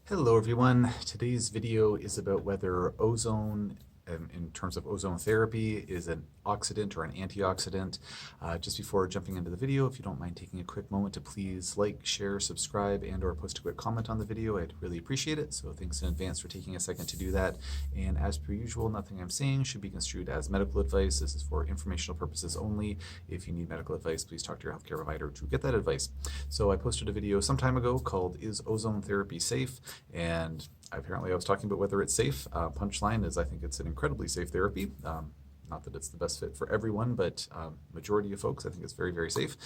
Hello everyone. Today's video is about whether ozone, in terms of ozone therapy, is an oxidant or an antioxidant. Just before jumping into the video, if you don't mind taking a quick moment to please like, share, subscribe, and or post a quick comment on the video, I'd really appreciate it. So thanks in advance for taking a second to do that. And as per usual, nothing I'm saying should be construed as medical advice. This is for informational purposes only. If you need medical advice, please talk to your healthcare provider to get that advice. So I posted a video some time ago called "Is Ozone Therapy Safe?" And apparently I was talking about whether it's safe. Punchline is I think it's an incredibly safe therapy. Not that it's the best fit for everyone, but majority of folks, I think it's very, very safe.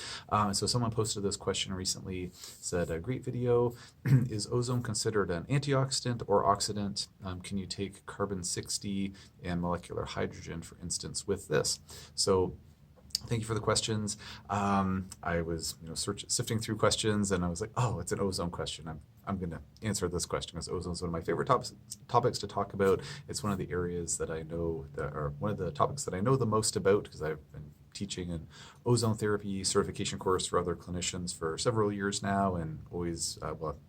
So someone posted this question recently, said, a great video, is ozone considered an antioxidant or oxidant? Can you take carbon-60 and molecular hydrogen, for instance, with this? So thank you for the questions. I was sifting through questions and I was like, oh, it's an ozone question. I'm going to answer this question because ozone is one of my favorite topics to talk about. It's one of the areas that I know one of the topics that I know the most about because I've been teaching an ozone therapy certification course for other clinicians for several years now, and always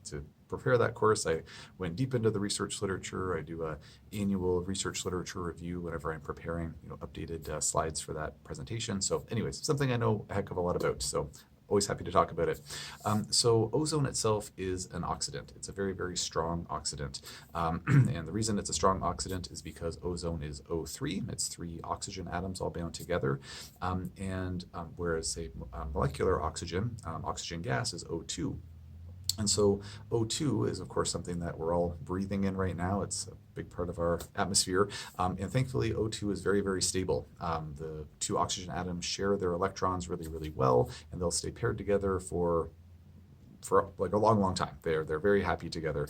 to prepare that course, I went deep into the research literature. I do an annual research literature review whenever I'm preparing updated slides for that presentation. So anyways, something I know a heck of a lot about. So always happy to talk about it. So ozone itself is an oxidant. It's a very, very strong oxidant. And the reason it's a strong oxidant is because ozone is O3. It's 3 oxygen atoms all bound together. Whereas, say, molecular oxygen, oxygen gas is O2. And so O2 is, of course, something that we're all breathing in right now. It's a big part of our atmosphere. And thankfully, O2 is very, very stable. The 2 oxygen atoms share their electrons really, really well, and they'll stay paired together for like a long, long time. They're very happy together.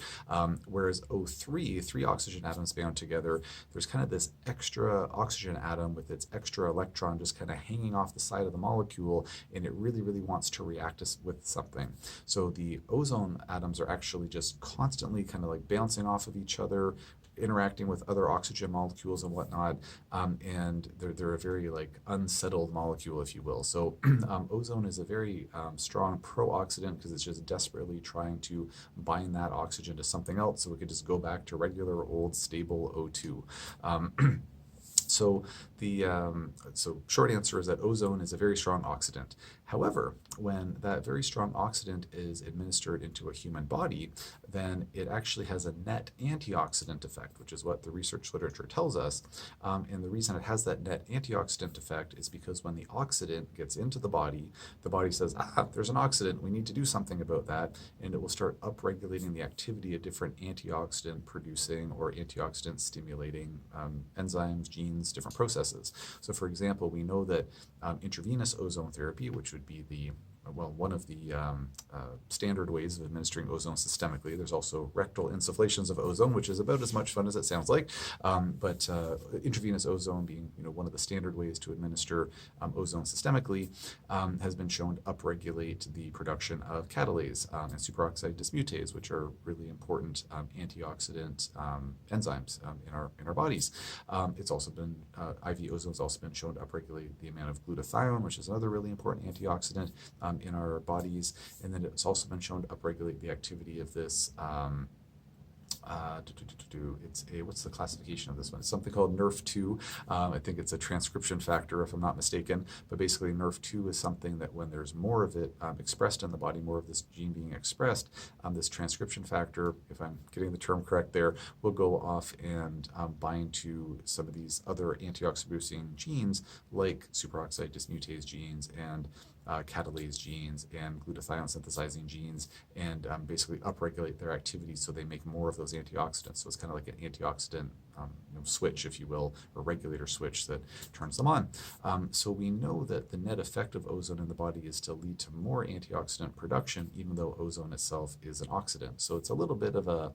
Whereas O3, 3 oxygen atoms bound together, there's kind of this extra oxygen atom with its extra electron just kind of hanging off the side of the molecule, and it really, really wants to react with something. So the ozone atoms are actually just constantly kind of like bouncing off of each other, interacting with other oxygen molecules and whatnot, and they're a very like unsettled molecule, if you will. So ozone is a very strong pro-oxidant because it's just desperately trying to bind that oxygen to something else so it could just go back to regular old stable O2. So short answer is that ozone is a very strong oxidant. However, when that very strong oxidant is administered into a human body, then it actually has a net antioxidant effect, which is what the research literature tells us. And the reason it has that net antioxidant effect is because when the oxidant gets into the body says, there's an oxidant, we need to do something about that, and it will start upregulating the activity of different antioxidant producing or antioxidant stimulating enzymes, genes, different processes. So for example, we know that intravenous ozone therapy, which would be one of the standard ways of administering ozone systemically. There's also rectal insufflations of ozone, which is about as much fun as it sounds like. But intravenous ozone being one of the standard ways to administer ozone systemically has been shown to upregulate the production of catalase and superoxide dismutase, which are really important antioxidant enzymes in our bodies. It's also been IV ozone has also been shown to upregulate the amount of glutathione, which is another really important antioxidant in our bodies, and then it's also been shown to upregulate the activity of this. What's the classification of this one? It's something called NRF2. I think it's a transcription factor, if I'm not mistaken. But basically, NRF2 is something that when there's more of it expressed in the body, more of this gene being expressed, this transcription factor, if I'm getting the term correct there, will go off and bind to some of these other antioxidant-producing genes, like superoxide dismutase genes and catalase genes and glutathione synthesizing genes, and basically upregulate their activity so they make more of those antioxidants. So it's kind of like an antioxidant switch, if you will, or regulator switch that turns them on. So we know that the net effect of ozone in the body is to lead to more antioxidant production, even though ozone itself is an oxidant. So it's a little bit of a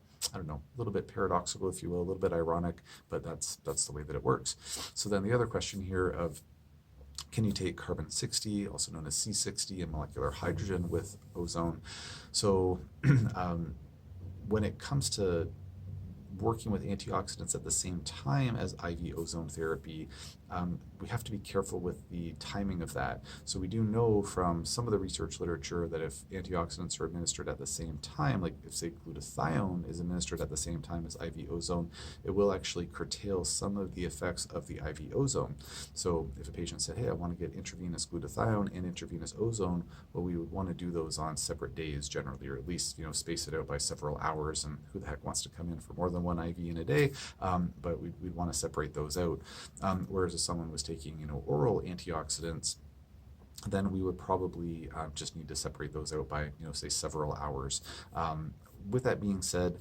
little bit paradoxical, if you will, a little bit ironic, but that's the way that it works. So then the other question here of, can you take carbon-60, also known as C60, and molecular hydrogen with ozone? So when it comes to working with antioxidants at the same time as IV ozone therapy, we have to be careful with the timing of that. So we do know from some of the research literature that if antioxidants are administered at the same time, like if say glutathione is administered at the same time as IV ozone, it will actually curtail some of the effects of the IV ozone. So if a patient said, hey, I want to get intravenous glutathione and intravenous ozone, well, we would want to do those on separate days generally, or at least, space it out by several hours. And who the heck wants to come in for more than one IV in a day? But we'd want to separate those out. Whereas if someone was taking, oral antioxidants, then we would probably just need to separate those out by, say several hours. With that being said,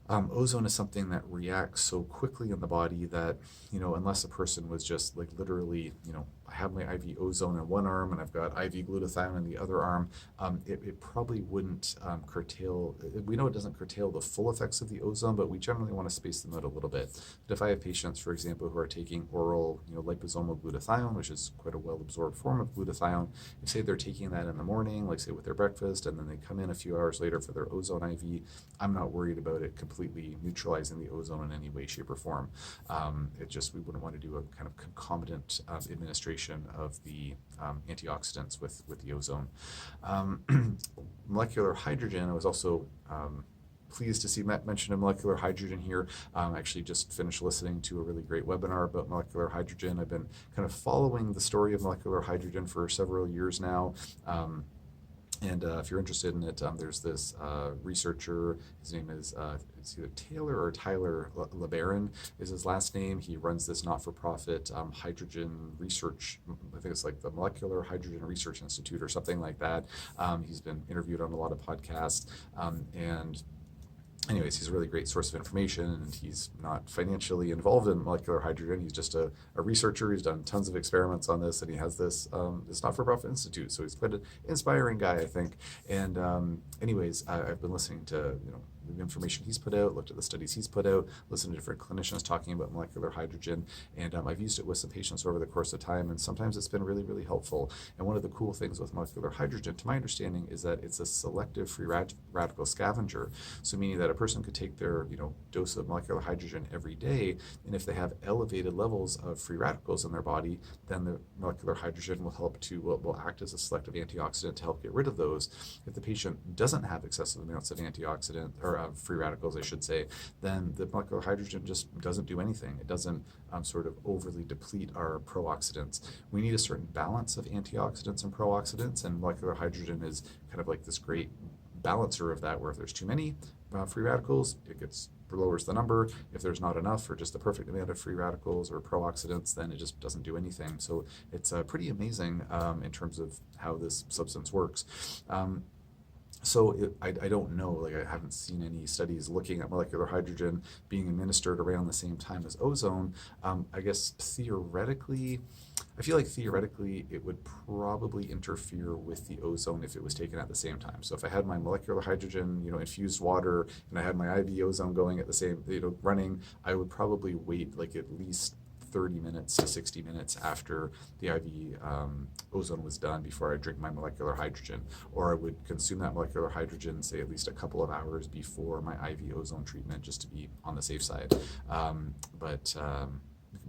ozone is something that reacts so quickly in the body that, unless a person was just like literally, I have my IV ozone in one arm and I've got IV glutathione in the other arm, it probably wouldn't curtail, we know it doesn't curtail the full effects of the ozone, but we generally want to space them out a little bit. But if I have patients, for example, who are taking oral, liposomal glutathione, which is quite a well-absorbed form of glutathione, if say they're taking that in the morning, like say with their breakfast, and then they come in a few hours later for their ozone IV, I'm not worried about it completely neutralizing the ozone in any way, shape, or form. We wouldn't want to do a kind of concomitant administration of the antioxidants with the ozone. Molecular hydrogen, I was also pleased to see Matt mention molecular hydrogen here. Actually just finished listening to a really great webinar about molecular hydrogen. I've been kind of following the story of molecular hydrogen for several years now. And if you're interested in it, there's this researcher, his name is it's either Taylor or Tyler LeBaron is his last name. He runs this not-for-profit hydrogen research, I think it's like the Molecular Hydrogen Research Institute or something like that. He's been interviewed on a lot of podcasts, and anyways, he's a really great source of information, and he's not financially involved in molecular hydrogen. He's just a researcher. He's done tons of experiments on this, and he has this not-for-profit institute. So he's quite an inspiring guy, I think. And anyways, I've been listening to the information he's put out, looked at the studies he's put out, listened to different clinicians talking about molecular hydrogen, and I've used it with some patients over the course of time, and sometimes it's been really, really helpful. And one of the cool things with molecular hydrogen, to my understanding, is that it's a selective free radical scavenger. So meaning that a person could take their dose of molecular hydrogen every day, and if they have elevated levels of free radicals in their body, then the molecular hydrogen will help to will act as a selective antioxidant to help get rid of those. If the patient doesn't have excessive amounts of antioxidant or free radicals, I should say, then the molecular hydrogen just doesn't do anything. It doesn't sort of overly deplete our pro-oxidants. We need a certain balance of antioxidants and pro-oxidants, and molecular hydrogen is kind of like this great balancer of that, where if there's too many free radicals, it lowers the number. If there's not enough or just the perfect amount of free radicals or pro-oxidants, then it just doesn't do anything. So it's pretty amazing in terms of how this substance works. I don't know, like I haven't seen any studies looking at molecular hydrogen being administered around the same time as ozone. I guess I feel like theoretically it would probably interfere with the ozone if it was taken at the same time. So if I had my molecular hydrogen, infused water, and I had my IV ozone going at the same, running, I would probably wait like at least 30 minutes to 60 minutes after the IV ozone was done before I drink my molecular hydrogen, or I would consume that molecular hydrogen, say at least a couple of hours before my IV ozone treatment, just to be on the safe side.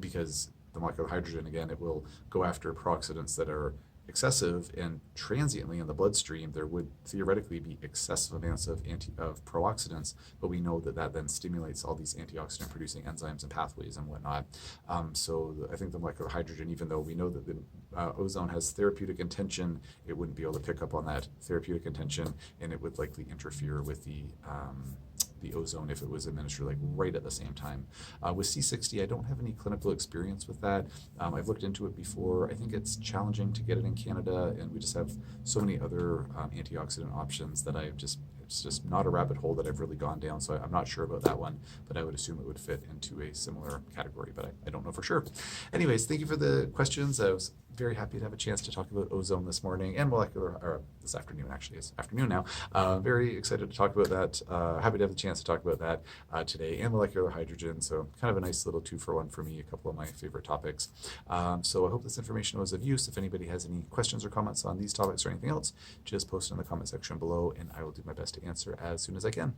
Because the molecular hydrogen, again, it will go after pro-oxidants that are excessive, and transiently in the bloodstream there would theoretically be excessive amounts of pro-oxidants, but we know that then stimulates all these antioxidant producing enzymes and pathways and whatnot. I think the molecular hydrogen, even though we know that the ozone has therapeutic intention, it wouldn't be able to pick up on that therapeutic intention, and it would likely interfere with the ozone if it was administered like right at the same time. With C60, I don't have any clinical experience with that. I've looked into it before. I think it's challenging to get it in Canada, and we just have so many other antioxidant options that it's just not a rabbit hole that I've really gone down, so I'm not sure about that one, but I would assume it would fit into a similar category, but I don't know for sure. Anyways, thank you for the questions. I was very happy to have a chance to talk about ozone this morning, and this afternoon, actually. It's afternoon now. Very excited to talk about that. Happy to have the chance to talk about that today, and molecular hydrogen. So kind of a nice little 2-for-1 for me, a couple of my favorite topics. So I hope this information was of use. If anybody has any questions or comments on these topics or anything else, just post in the comment section below, and I will do my best to answer as soon as I can.